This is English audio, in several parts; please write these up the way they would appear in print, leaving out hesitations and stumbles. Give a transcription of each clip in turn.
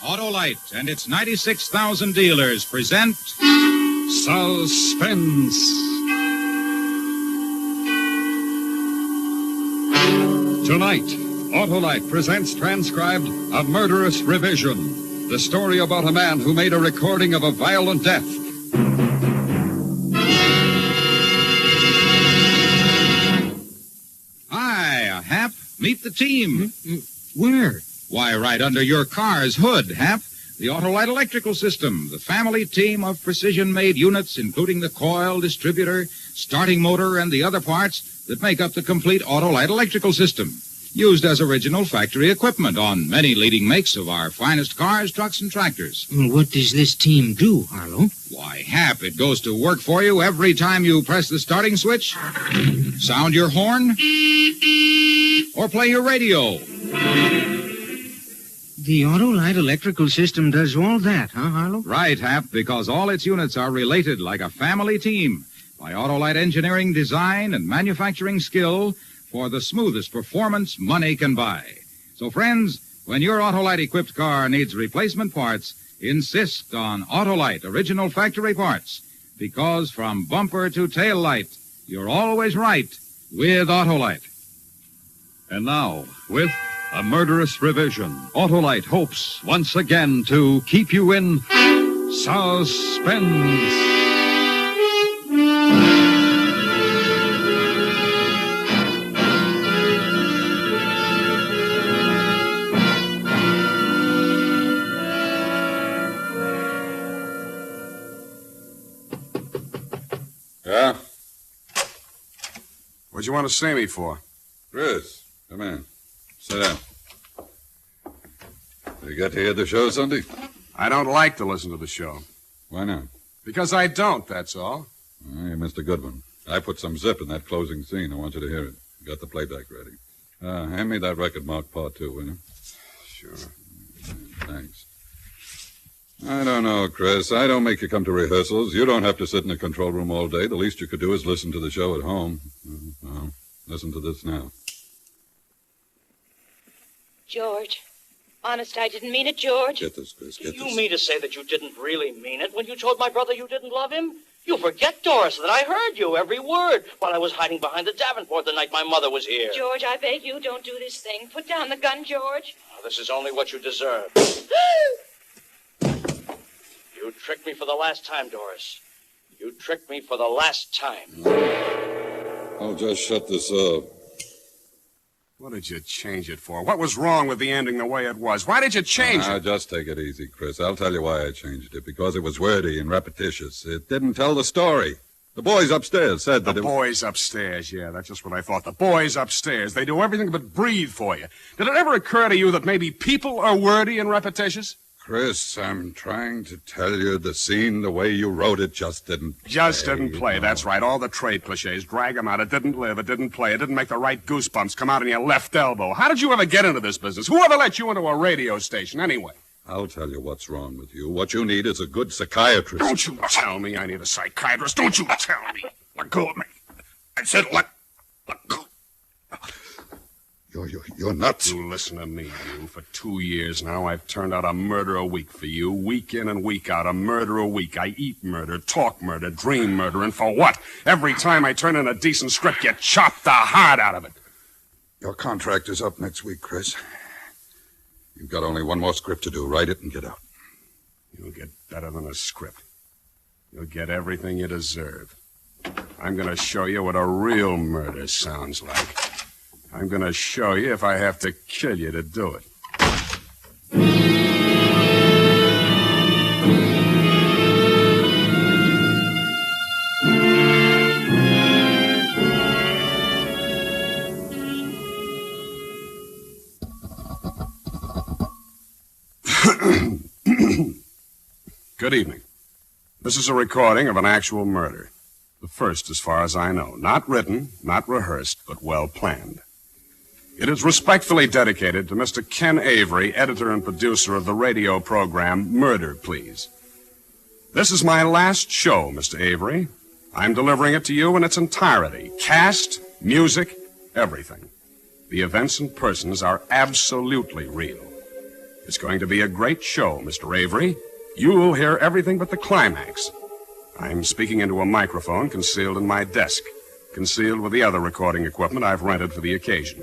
Autolite and its 96,000 dealers present Suspense. Tonight, Autolite presents transcribed A Murderous Revision, the story about a man who made a recording of a violent death. Hi, Hap. Meet the team. Where? Why, right under your car's hood, Hap. The Autolite electrical system, the family team of precision-made units, including the coil, distributor, starting motor, and the other parts that make up the complete Autolite electrical system, used as original factory equipment on many leading makes of our finest cars, trucks, and tractors. What does this team do, Harlow? Why, Hap, it goes to work for you every time you press the starting switch, sound your horn, or play your radio. The Autolite electrical system does all that, huh, Harlow? Right, Hap, because all its units are related like a family team by Autolite engineering, design, and manufacturing skill for the smoothest performance money can buy. So, friends, when your Autolite-equipped car needs replacement parts, insist on Autolite original factory parts, because from bumper to tail light, you're always right with Autolite. And now, with A Murderous Revision, Autolite hopes once again to keep you in suspense. Yeah? What'd you want to see me for? Chris, come in. Sit down. You got to hear the show Sunday? I don't like to listen to the show. Why not? Because I don't, that's all. Oh, you missed a good one. I put some zip in that closing scene. I want you to hear it. Got the playback ready. Hand me that record marked part 2, will you? Sure. Thanks. I don't know, Chris. I don't make you come to rehearsals. You don't have to sit in the control room all day. The least you could do is listen to the show at home. Well, listen to this now. George. Honest, I didn't mean it, George. Get this, Chris. Get You this. mean to say that you didn't really mean it when you told my brother you didn't love him? You forget, Doris, that I heard you, every word, while I was hiding behind the Davenport the night my mother was here. George, I beg you, don't do this thing. Put down the gun, George. Oh, this is only what you deserve. You tricked me for the last time, Doris. You tricked me for the last time. I'll just shut this up. What did you change it for? What was wrong with the ending the way it was? Why did you change it? Just take it easy, Chris. I'll tell you why I changed it. Because it was wordy and repetitious. It didn't tell the story. The boys upstairs said that The boys upstairs, yeah, that's just what I thought. The boys upstairs. They do everything but breathe for you. Did it ever occur to you that maybe people are wordy and repetitious? Chris, I'm trying to tell you the scene, the way you wrote it, just didn't play. Just didn't play, that's right. All the trade cliches, drag them out. It didn't live, it didn't play, it didn't make the right goosebumps come out in your left elbow. How did you ever get into this business? Who ever let you into a radio station, anyway? I'll tell you what's wrong with you. What you need is a good psychiatrist. Don't you tell me I need a psychiatrist. Don't you tell me. Let go of me. I said let go. You're nuts. You listen to me, you. For 2 years now, I've turned out a murder a week for you. Week in and week out, a murder a week. I eat murder, talk murder, dream murder. And for what? Every time I turn in a decent script, you chop the heart out of it. Your contract is up next week, Chris. You've got only one more script to do. Write it and get out. You'll get better than a script. You'll get everything you deserve. I'm going to show you what a real murder sounds like. I'm going to show you if I have to kill you to do it. Good evening. This is a recording of an actual murder. The first, as far as I know. Not written, not rehearsed, but well planned. It is respectfully dedicated to Mr. Ken Avery, editor and producer of the radio program Murder, Please. This is my last show, Mr. Avery. I'm delivering it to you in its entirety. Cast, music, everything. The events and persons are absolutely real. It's going to be a great show, Mr. Avery. You'll hear everything but the climax. I'm speaking into a microphone concealed in my desk, concealed with the other recording equipment I've rented for the occasion.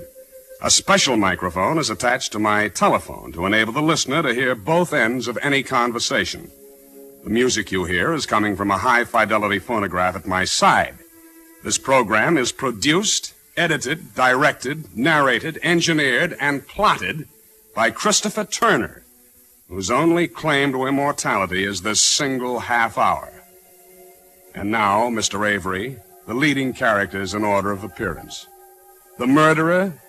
A special microphone is attached to my telephone to enable the listener to hear both ends of any conversation. The music you hear is coming from a high-fidelity phonograph at my side. This program is produced, edited, directed, narrated, engineered, and plotted by Christopher Turner, whose only claim to immortality is this single half hour. And now, Mr. Avery, the leading characters in order of appearance. The murderer,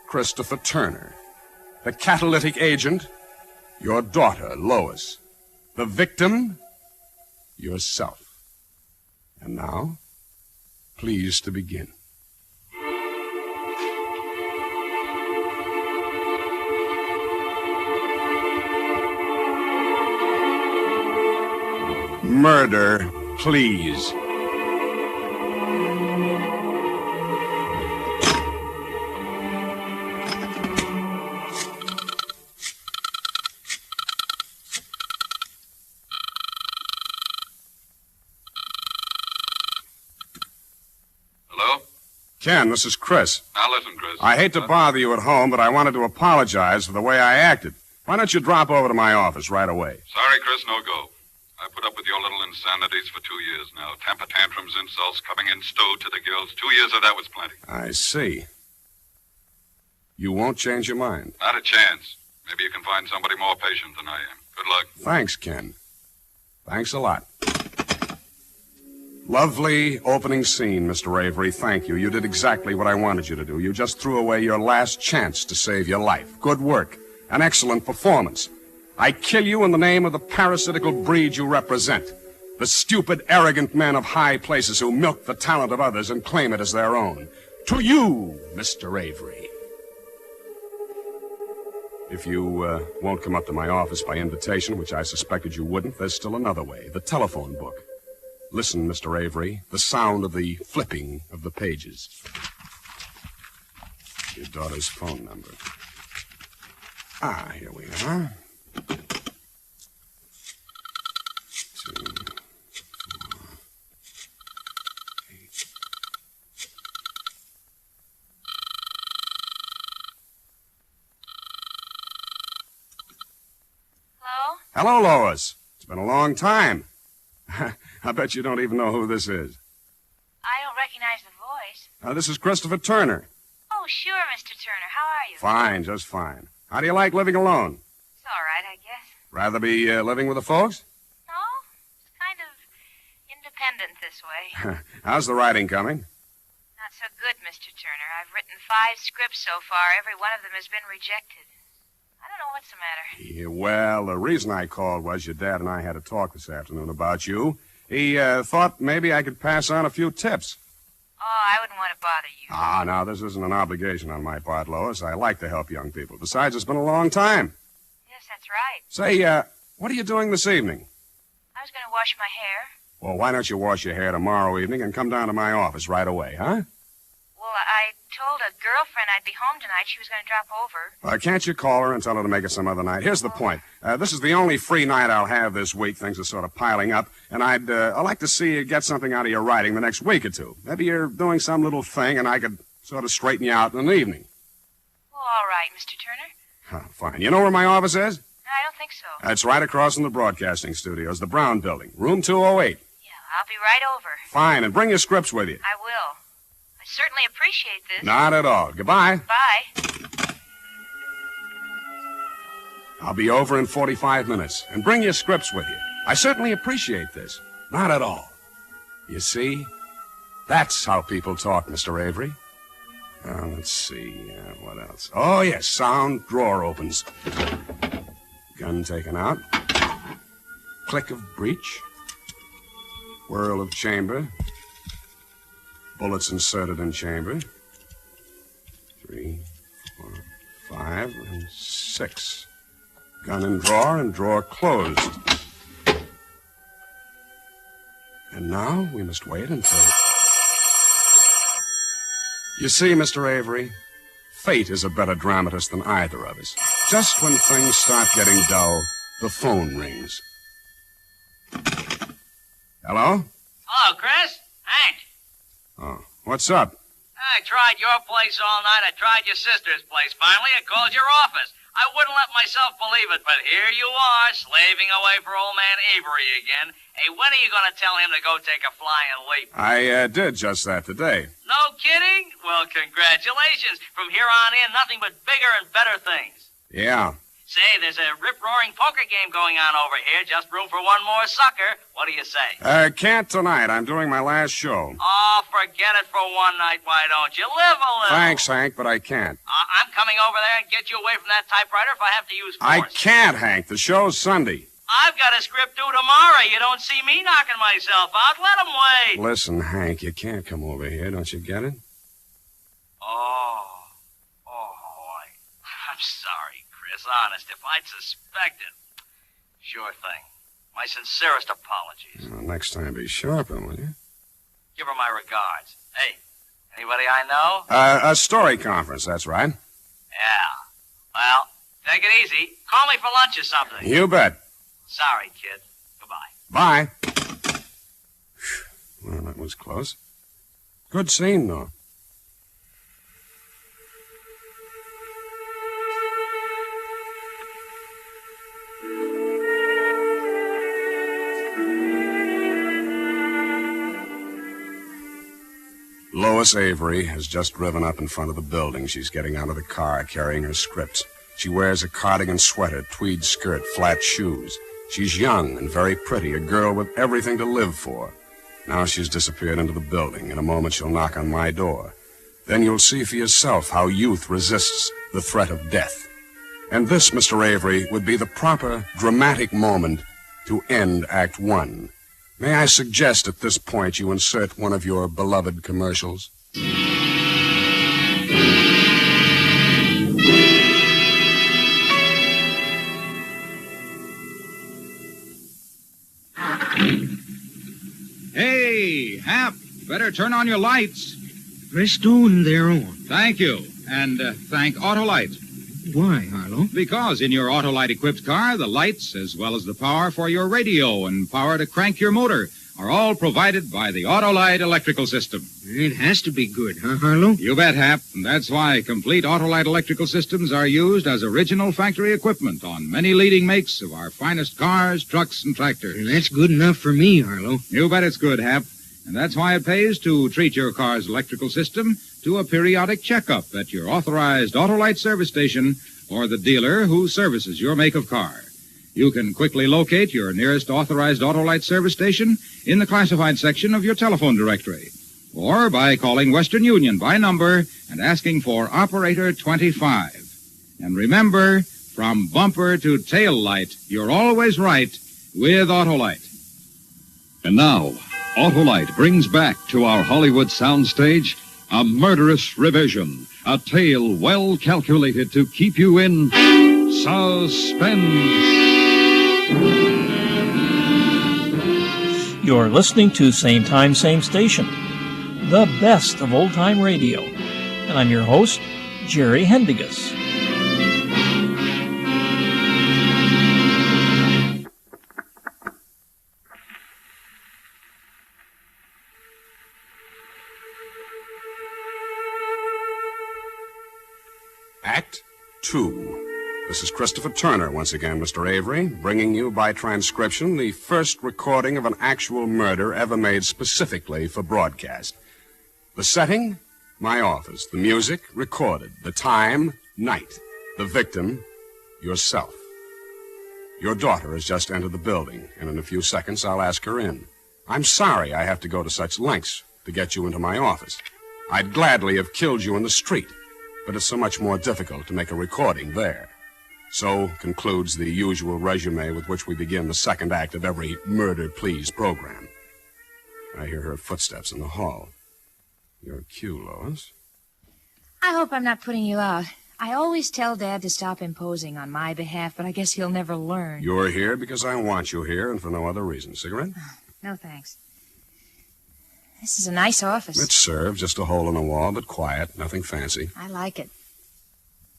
Christopher Turner. The catalytic agent, your daughter, Lois. The victim, yourself. And now, please to begin. Murder, please. Hello? Ken, this is Chris. Now listen, Chris. I hate to bother you at home, but I wanted to apologize for the way I acted. Why don't you drop over to my office right away? Sorry, Chris, no go. I put up with your little insanities for 2 years now. Temper tantrums, insults, coming in stowed to the gills. 2 years of that was plenty. I see. You won't change your mind. Not a chance. Maybe you can find somebody more patient than I am. Good luck. Thanks, Ken. Thanks a lot. Lovely opening scene, Mr. Avery. Thank you. You did exactly what I wanted you to do. You just threw away your last chance to save your life. Good work. An excellent performance. I kill you in the name of the parasitical breed you represent. The stupid, arrogant men of high places who milk the talent of others and claim it as their own. To you, Mr. Avery. If you won't come up to my office by invitation, which I suspected you wouldn't, there's still another way. The telephone book. Listen, Mr. Avery, the sound of the flipping of the pages. Your daughter's phone number. Ah, here we are. 2, 4, 8. Hello? Hello, Lois. It's been a long time. I bet you don't even know who this is. I don't recognize the voice. This is Christopher Turner. Oh, sure, Mr. Turner. How are you? Fine, just fine. How do you like living alone? It's all right, I guess. Rather be living with the folks? No, it's kind of independent this way. How's the writing coming? Not so good, Mr. Turner. I've written 5 scripts so far. Every one of them has been rejected. I don't know what's the matter. Yeah, well, the reason I called was your dad and I had a talk this afternoon about you. He thought maybe I could pass on a few tips. Oh, I wouldn't want to bother you. Ah, now, this isn't an obligation on my part, Lois. I like to help young people. Besides, it's been a long time. Yes, that's right. Say, what are you doing this evening? I was going to wash my hair. Well, why don't you wash your hair tomorrow evening and come down to my office right away, huh? Well, I told a girlfriend I'd be home tonight. She was going to drop over. Can't you call her and tell her to make it some other night? Here's the point. This is the only free night I'll have this week. Things are sort of piling up, and I'd like to see you get something out of your writing the next week or two. Maybe you're doing some little thing, and I could sort of straighten you out in an evening. Well, all right, Mr. Turner. Fine. You know where my office is? I don't think so. It's right across from the broadcasting studios, the Brown Building, room 208. Yeah, I'll be right over. Fine, and bring your scripts with you. I will. I certainly appreciate this. Not at all. Goodbye. Bye. I'll be over in 45 minutes. And bring your scripts with you. I certainly appreciate this. Not at all. You see, that's how people talk, Mr. Avery. Let's see, what else? Oh, yes, sound drawer opens. Gun taken out. Click of breech. Whirl of chamber. Bullets inserted in chamber. 3, 4, 5, and 6. Gun in drawer and drawer closed. And now we must wait until... You see, Mr. Avery, fate is a better dramatist than either of us. Just when things start getting dull, the phone rings. Hello? Hello, Chris. Hank. Oh, what's up? I tried your place all night. I tried your sister's place. Finally, I called your office. I wouldn't let myself believe it, but here you are, slaving away for old man Avery again. Hey, when are you going to tell him to go take a flying leap? I did just that today. No kidding? Well, congratulations. From here on in, nothing but bigger and better things. Yeah. Say, there's a rip-roaring poker game going on over here. Just room for one more sucker. What do you say? Can't tonight. I'm doing my last show. Oh, forget it for one night. Why don't you? Live a little. Thanks, Hank, but I can't. I'm coming over there and get you away from that typewriter if I have to use force. I can't, Hank. The show's Sunday. I've got a script due tomorrow. You don't see me knocking myself out. Let 'em wait. Listen, Hank, you can't come over here. Don't you get it? Oh, boy. I'm sorry, Chris. Honest, if I'd suspected. Sure thing. My sincerest apologies. Well, next time be sharper, will you? Give her my regards. Hey, anybody I know? A story conference, that's right. Yeah. Well, take it easy. Call me for lunch or something. You bet. Sorry, kid. Goodbye. Bye. Well, that was close. Good scene, though. Lois Avery has just driven up in front of the building. She's getting out of the car, carrying her scripts. She wears a cardigan sweater, tweed skirt, flat shoes. She's young and very pretty, a girl with everything to live for. Now she's disappeared into the building. In a moment, she'll knock on my door. Then you'll see for yourself how youth resists the threat of death. And this, Mr. Avery, would be the proper, dramatic moment to end Act One. May I suggest at this point you insert one of your beloved commercials? Hey, Hap, better turn on your lights. Press on, they're on. Thank you. And thank Autolite. Why, Harlow? Because in your Autolite-equipped car, the lights, as well as the power for your radio and power to crank your motor, are all provided by the Autolite electrical system. It has to be good, huh, Harlow? You bet, Hap. And that's why complete Autolite electrical systems are used as original factory equipment on many leading makes of our finest cars, trucks, and tractors. And that's good enough for me, Harlow. You bet it's good, Hap. And that's why it pays to treat your car's electrical system to a periodic checkup at your authorized Autolite service station or the dealer who services your make of car. You can quickly locate your nearest authorized Autolite service station in the classified section of your telephone directory, or by calling Western Union by number and asking for Operator 25. And remember, from bumper to tail light, you're always right with Autolite. And now, Autolite brings back to our Hollywood soundstage a murderous revision, a tale well calculated to keep you in suspense. You're listening to Same Time, Same Station, the best of old-time radio. And I'm your host, Jerry Hendigas. Act Two. This is Christopher Turner, once again, Mr. Avery, bringing you by transcription the first recording of an actual murder ever made specifically for broadcast. The setting, my office. The music, recorded. The time, night. The victim, yourself. Your daughter has just entered the building, and in a few seconds I'll ask her in. I'm sorry I have to go to such lengths to get you into my office. I'd gladly have killed you in the street, but it's so much more difficult to make a recording there. So concludes the usual resume with which we begin the second act of every Murder, Please program. I hear her footsteps in the hall. Your cue, Lois. I hope I'm not putting you out. I always tell Dad to stop imposing on my behalf, but I guess he'll never learn. You're here because I want you here and for no other reason. Cigarette? No, thanks. This is a nice office. It serves, just a hole in the wall, but quiet, nothing fancy. I like it.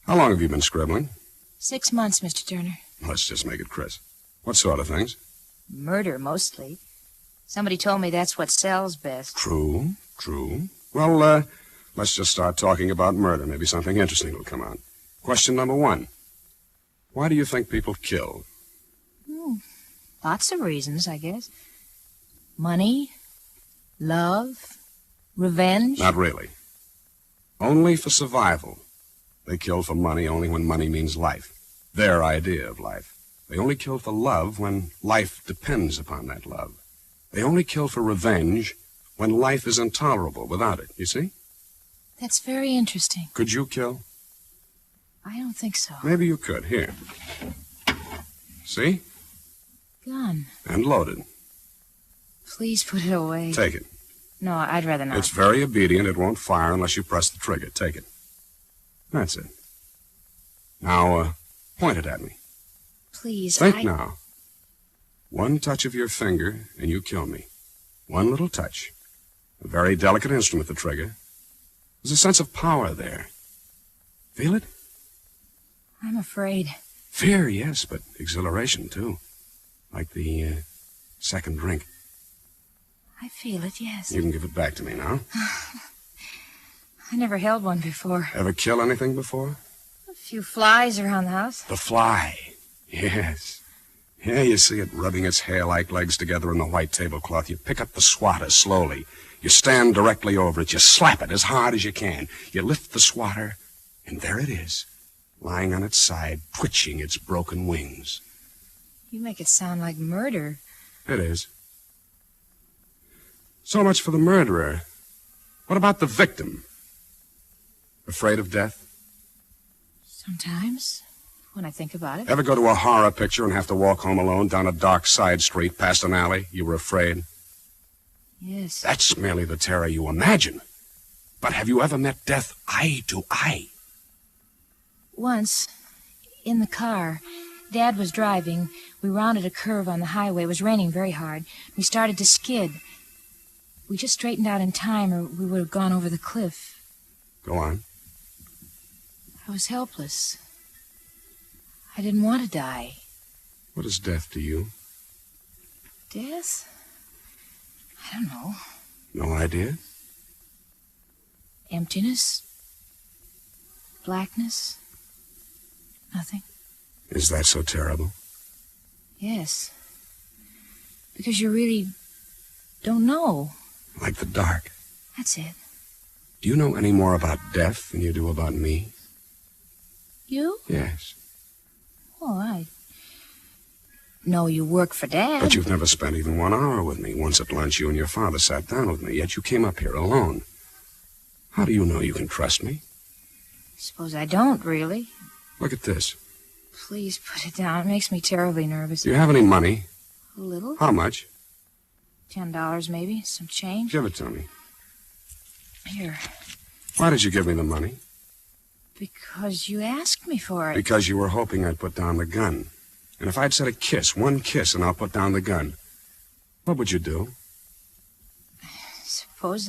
How long have you been scribbling? 6 months, Mr. Turner. Let's just make it Chris. What sort of things? Murder, mostly. Somebody told me that's what sells best. True. Well, let's just start talking about murder. Maybe something interesting will come out. Question number 1. Why do you think people kill? Lots of reasons, I guess. Money, love, revenge. Not really. Only for survival. They kill for money only when money means life. Their idea of life. They only kill for love when life depends upon that love. They only kill for revenge when life is intolerable without it, you see? That's very interesting. Could you kill? I don't think so. Maybe you could. Here. See? Gun. And loaded. Please put it away. Take it. No, I'd rather not. It's very obedient. It won't fire unless you press the trigger. Take it. That's it. Now, point it at me. Please, Think now. One touch of your finger, and you kill me. One little touch. A very delicate instrument, the trigger. There's a sense of power there. Feel it? I'm afraid. Fear, yes, but exhilaration, too. Like the second drink. I feel it, yes. You can give it back to me now. I never held one before. Ever kill anything before? A few flies around the house. The fly. Yes. Yeah, you see it rubbing its hair-like legs together in the white tablecloth. You pick up the swatter slowly. You stand directly over it. You slap it as hard as you can. You lift the swatter, and there it is, lying on its side, twitching its broken wings. You make it sound like murder. It is. So much for the murderer. What about the victim? Afraid of death? Sometimes, when I think about it. Ever go to a horror picture and have to walk home alone down a dark side street past an alley? You were afraid? Yes. That's merely the terror you imagine. But have you ever met death eye to eye? Once, in the car, Dad was driving. We rounded a curve on the highway. It was raining very hard. We started to skid. We just straightened out in time, or we would have gone over the cliff. Go on. I was helpless. I didn't want to die. What is death to you? Death? I don't know. No idea? Emptiness? Blackness? Nothing. Is that so terrible? Yes. Because you really don't know. Like the dark. That's it. Do you know any more about death than you do about me? You? Yes. Oh, I know you work for Dad. But you've never spent even 1 hour with me. Once at lunch, you and your father sat down with me, yet you came up here alone. How do you know you can trust me? Suppose I don't, really. Look at this. Please put it down. It makes me terribly nervous. Do you have any money? A little. How much? $10, maybe. Some change. Give it to me. Here. Why did you give me the money? Because you asked me for it. Because you were hoping I'd put down the gun. And if I'd said a kiss, one kiss, and I'll put down the gun, what would you do? Suppose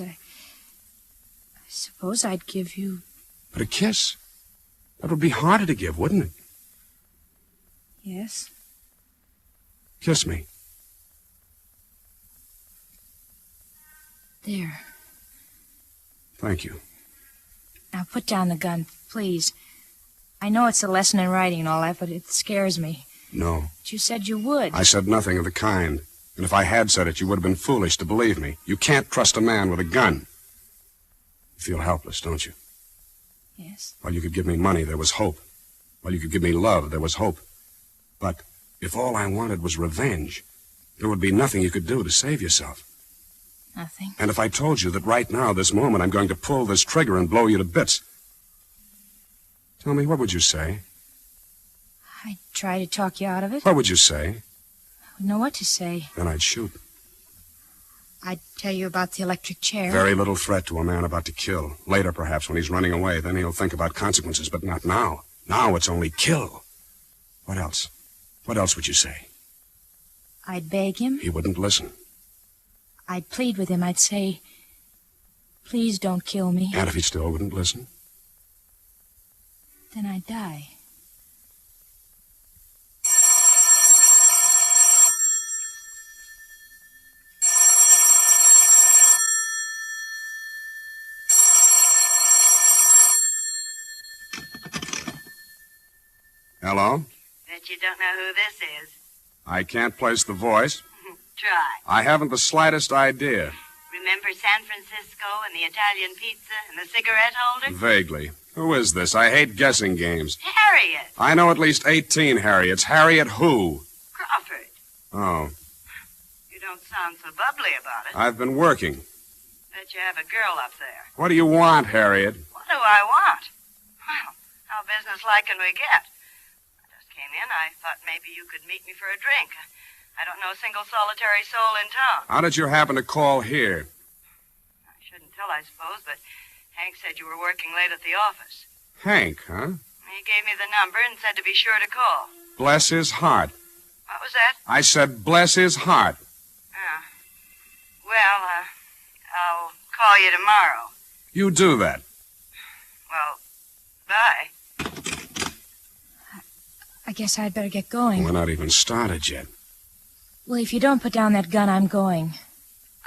I'd give you... But a kiss? That would be harder to give, wouldn't it? Yes. Kiss me. There. Thank you. Now put down the gun, please. I know it's a lesson in writing and all that, but it scares me. No. But you said you would. I said nothing of the kind. And if I had said it, you would have been foolish to believe me. You can't trust a man with a gun. You feel helpless, don't you? Yes. While you could give me money, there was hope. While you could give me love, there was hope. But if all I wanted was revenge, there would be nothing you could do to save yourself. Nothing. And if I told you that right now, this moment, I'm going to pull this trigger and blow you to bits, tell me, what would you say? I'd try to talk you out of it. What would you say? I wouldn't know what to say. Then I'd shoot. I'd tell you about the electric chair. Very little threat to a man about to kill. Later, perhaps, when he's running away, then he'll think about consequences, but not now. Now it's only kill. What else? What else would you say? I'd beg him. He wouldn't listen. I'd plead with him. I'd say, please don't kill me. And if he still wouldn't listen? then I'd die. Hello? Bet you don't know who this is. I can't place the voice. Try. I haven't the slightest idea. Remember San Francisco and the Italian pizza and the cigarette holder? Vaguely. Who is this? I hate guessing games. Harriet. I know at least 18 Harriets. Harriet who? Crawford. Oh, You don't sound so bubbly about it. I've been working. Bet you have a girl up there. What do you want, Harriet? What do I want? Well, how businesslike can we get? I just came in. I thought maybe you could meet me for a drink. I don't know a single solitary soul in town. How did you happen to call here? I shouldn't tell, I suppose, but Hank said you were working late at the office. Hank, huh? He gave me the number and said to be sure to call. Bless his heart. What was that? I said bless his heart. Oh. Well, I'll call you tomorrow. You do that. Well, bye. I guess I'd better get going. We're not even started yet. Well, if you don't put down that gun, I'm going.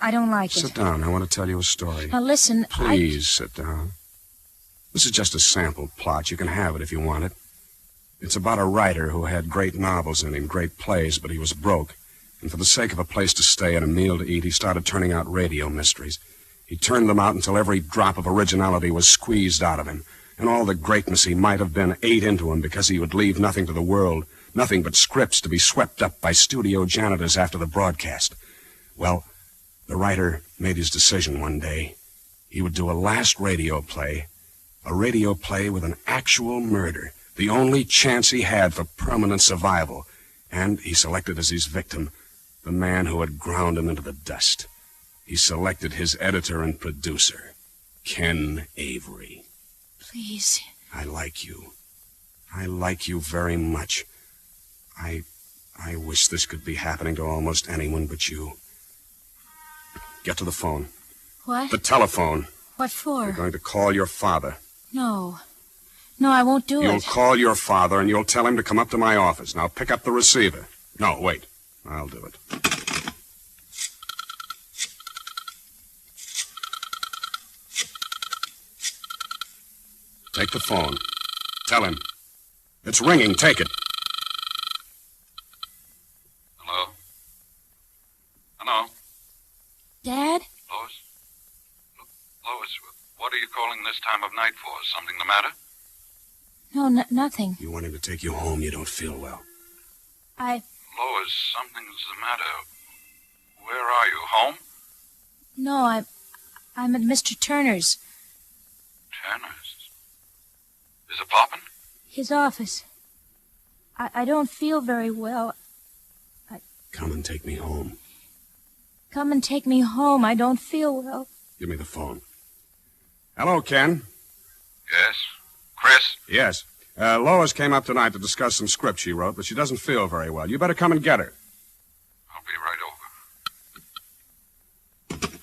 I don't like it. Sit down. I want to tell you a story. Now, listen, Please sit down. This is just a sample plot. You can have it if you want it. It's about a writer who had great novels in him, great plays, but he was broke. And for the sake of a place to stay and a meal to eat, he started turning out radio mysteries. He turned them out until every drop of originality was squeezed out of him. And all the greatness he might have been ate into him because he would leave nothing to the world, nothing but scripts to be swept up by studio janitors after the broadcast. Well, the writer made his decision one day. He would do a last radio play, a radio play with an actual murder, the only chance he had for permanent survival. And he selected as his victim the man who had ground him into the dust. He selected his editor and producer, Ken Avery. Please. I like you. I like you very much. I wish this could be happening to almost anyone but you. Get to the phone. What? The telephone. What for? You're going to call your father. No. No, I won't do it. You'll call your father and you'll tell him to come up to my office. Now pick up the receiver. No, wait. I'll do it. Take the phone. Tell him. It's ringing. Take it. Hello? Hello? Dad? Lois? Lois, what are you calling this time of night for? Something the matter? No, nothing. You want him to take you home. You don't feel well. Lois, something's the matter. Where are you? Home? No, I'm at Mr. Turner's. Turner's? Is it poppin'? His office. I don't feel very well. Come and take me home. Come and take me home. I don't feel well. Give me the phone. Hello, Ken. Yes? Chris? Yes. Lois came up tonight to discuss some script she wrote, but she doesn't feel very well. You better come and get her. I'll be right over.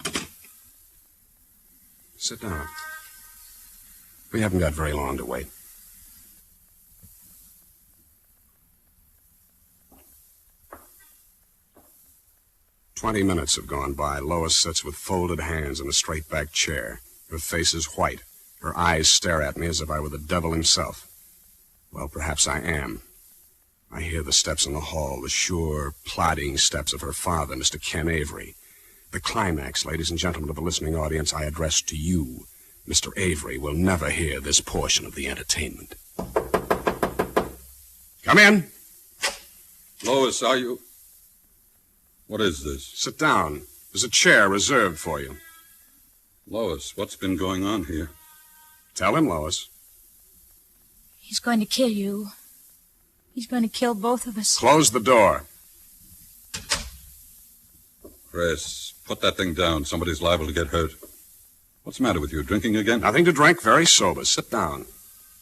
Sit down. We haven't got very long to wait. "20 minutes have gone by. Lois sits with folded hands in a straight-back chair. Her face is white. Her eyes stare at me as if I were the devil himself. Well, perhaps I am. I hear the steps in the hall, the sure, plodding steps of her father, Mr. Ken Avery. The climax, ladies and gentlemen of the listening audience, I address to you. Mr. Avery will never hear this portion of the entertainment. Come in. Lois, are you... What is this? Sit down. There's a chair reserved for you. Lois, what's been going on here? Tell him, Lois. He's going to kill you. He's going to kill both of us. Close the door. Chris, put that thing down. Somebody's liable to get hurt. What's the matter with you? Drinking again? Nothing to drink. Very sober. Sit down.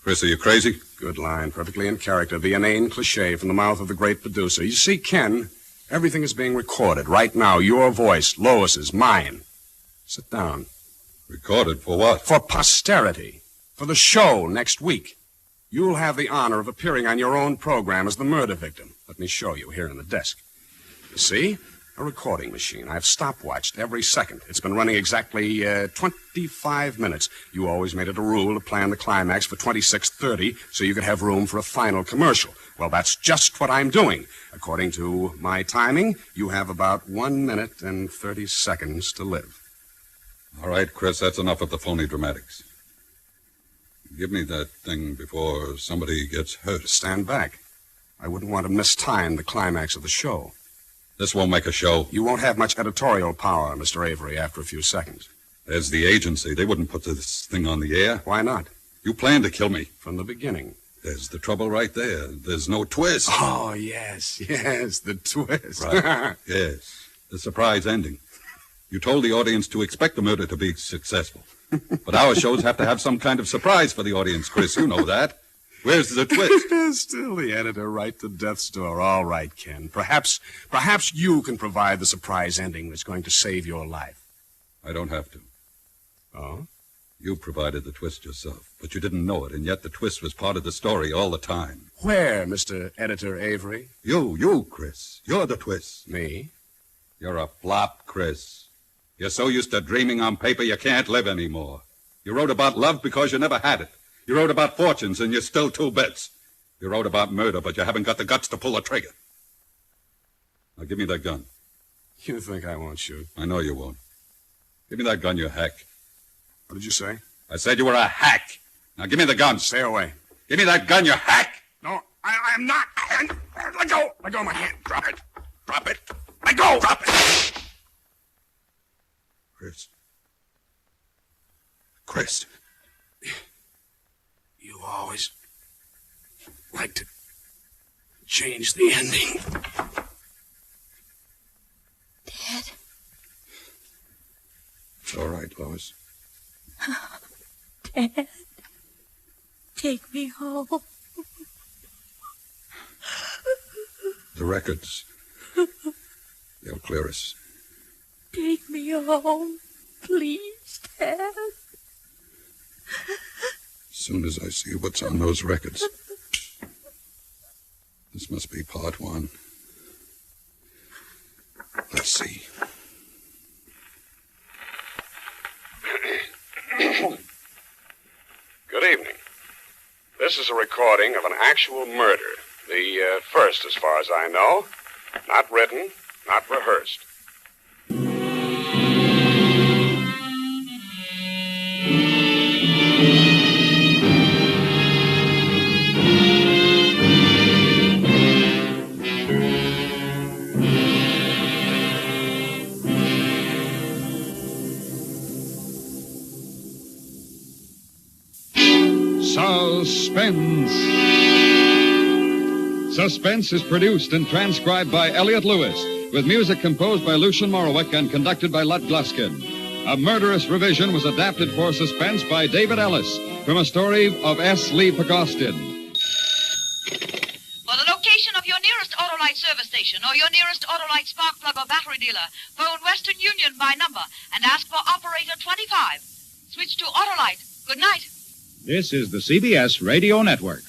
Chris, are you crazy? Good line. Perfectly in character. The inane cliché from the mouth of the great producer. You see, Ken, everything is being recorded right now. Your voice, Lois's, mine. Sit down. Recorded for what? For posterity. For the show next week. You'll have the honor of appearing on your own program as the murder victim. Let me show you here on the desk. You see? A recording machine. I've stopwatched every second. It's been running exactly 25 minutes. You always made it a rule to plan the climax for 26:30 so you could have room for a final commercial. Well, that's just what I'm doing. According to my timing, you have about 1 minute and 30 seconds to live. All right, Chris, that's enough of the phony dramatics. Give me that thing before somebody gets hurt. Stand back. I wouldn't want to mistime the climax of the show. This won't make a show. You won't have much editorial power, Mr. Avery, after a few seconds. There's the agency. They wouldn't put this thing on the air. Why not? You planned to kill me. From the beginning. There's the trouble right there. There's no twist. Oh, yes, the twist. Right. Yes, the surprise ending. You told the audience to expect the murder to be successful. But our shows have to have some kind of surprise for the audience, Chris. You know that. Where's the twist? Still the editor right to death's door. All right, Ken. Perhaps you can provide the surprise ending that's going to save your life. I don't have to. Oh? You provided the twist yourself, but you didn't know it, and yet the twist was part of the story all the time. Where, Mr. Editor Avery? You, Chris. You're the twist. Me? You're a flop, Chris. You're so used to dreaming on paper you can't live anymore. You wrote about love because you never had it. You wrote about fortunes, and you're still 2 bits. You wrote about murder, but you haven't got the guts to pull the trigger. Now, give me that gun. You think I won't shoot? I know you won't. Give me that gun, you hack. What did you say? I said you were a hack. Now, give me the gun. Stay away. Give me that gun, you hack. No, I'm not. Let go. Let go of my hand. Drop it. Drop it. Let go. Drop it. Chris. You always like to change the ending. Dad? It's all right, Lois. Dad, take me home. The records. They'll clear us. Take me home, please, Dad. As soon as I see what's on those records. This must be part 1. Let's see. Good evening. This is a recording of an actual murder. The first, as far as I know. Not written, not rehearsed. Suspense. Suspense is produced and transcribed by Elliot Lewis, with music composed by Lucian Morowick and conducted by Lud Gluskin. A Murderous Revision was adapted for Suspense by David Ellis from a story of S. Lee Pagostin. For the location of your nearest Autolite service station or your nearest Autolite spark plug or battery dealer, phone Western Union by number and ask for operator 25. Switch to Autolite. Good night. This is the CBS Radio Network.